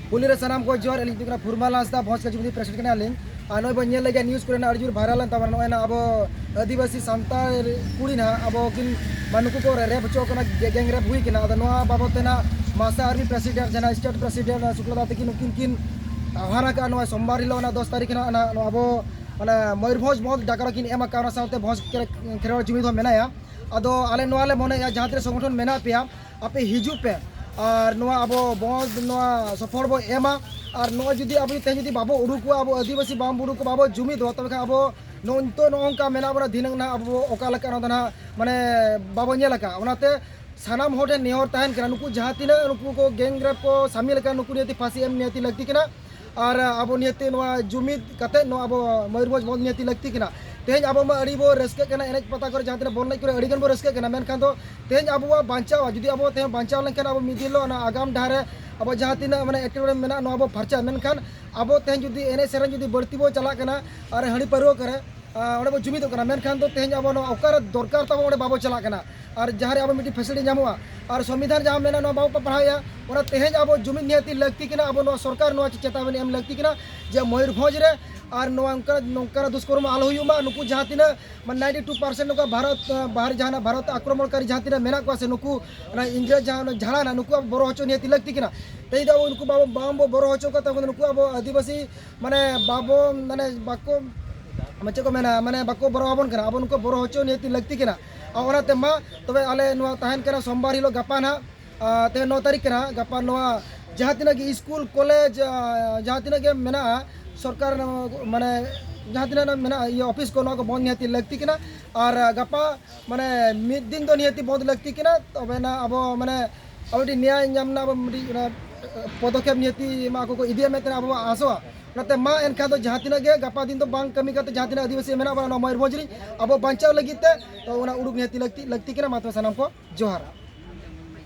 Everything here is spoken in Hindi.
पुलिस सामान को जोर एलिंग फुरमाल हांसदा भोज का जुबली प्रेसिडेंट के नालिंग नई बन लगे न्यूज़ को अर्जुर भाइरल तब नोना अब आदिवासी सानताल कुड़ी ना अब किन मानुकु को रेप होचोना गैंग रेप हुई किना बाबद मासा आर्मी प्रेसिडेंट जना स्टेट प्रेसिडेंट शुक्ला तकिन उनकिन किन आह्वान का सोमवार हिलो 10 तारीख अब माने मयूरभंज बहुत डाका किन एम का साथे भोज खेलोड़ जुमिद मेनाया अदो आले नोआले मने जहाँ तक संगठन मेना पे आपे हिजू पे और अब बहुत सफल बो एमा और जुदी अब जुदी बाबो उड़ूको अब आदिवासी बाम उड़ूको बाबो जुमिद हो तब अब नोंतो नोंका मेना बना दिन ना अब ओकालका ना माने बाबो नेलका ओनाते सानाम होटे नेहर तहन कना नुकु जहाँ तीन नुकु को गैंग रेप को शामिल का नुकु नियति फांसी एम नियति लगती किना और अब नियति जुमिद कते अब मयूरभंज बहुत नियति लगती किना तेज अब बो रस्के एने पता कर जहाँ बोल अड़ीगन बो रस्के मेनखान तो तेज अब बांचाव जुदी अब तेज बांचाव लेकिन अब मिदिलो आगाम डाहरे अब जहाँ तीन मैंने एटेबड़े मेना अब फर्चा मेनखान अब तेज जुदी एने सेरें जुदी बढ़ती बो चलाना और हड़ी पारो करे ओडे बो जुमिद मेनखान तो तेज अब ओकारे दरकार तब ओडे बाबो चलाना और जहाँ अब मिट्टी फैसिलिटी नामोगा और संविधान जहाँ मेना बाबो पढ़ाया और तेज अब जुमिद नियति लगती किना अब सरकार चेतावनी एम लगती किना जे मयूरभंज रे और नौका दुष्कर्म आलो हुआ नुकु जहाँ तीन 92% नुका भारत बाहर जहाँ भारत आक्रमणकारी जहाँ तीन मेना को से नुकु इंग्रेज जहाँ झाड़ा नुकु बड़ो हचो नियति लगती किना तई दो उनको बाबो बाम बो बड़ो हचो का नुकु अब आदिवासी माने बाबो माने बाको मचे को मेना माने बाको बड़ो आबन कना अब उनको बड़ो हचो नियति लगती किना और मा तबे आले तहन कना सोमवार हिलो गपा ना ते 9 तारीख कना गपा जहाँ तीन स्कूल कॉलेज जहाँ तीन के मेना सरकार माने जहाँ तीन मेना ये ऑफिस को बंद निहती लगती किना और गपा माने मिद दिन तो निहती बंद लगती किना तबे ना अब माने अब न्याय नामना अब पदक्षेप निहती को इदिया में अब आसोआ नाते मा एनखा तो जहाँ तीन के गपा दिन तो बांग कमी करते जहाँ तीन आदिवासी मेना मयूरभंज अब बांचाव लगी तो उड़ूक निहती लगती किना मात्र सानाम को जोहार।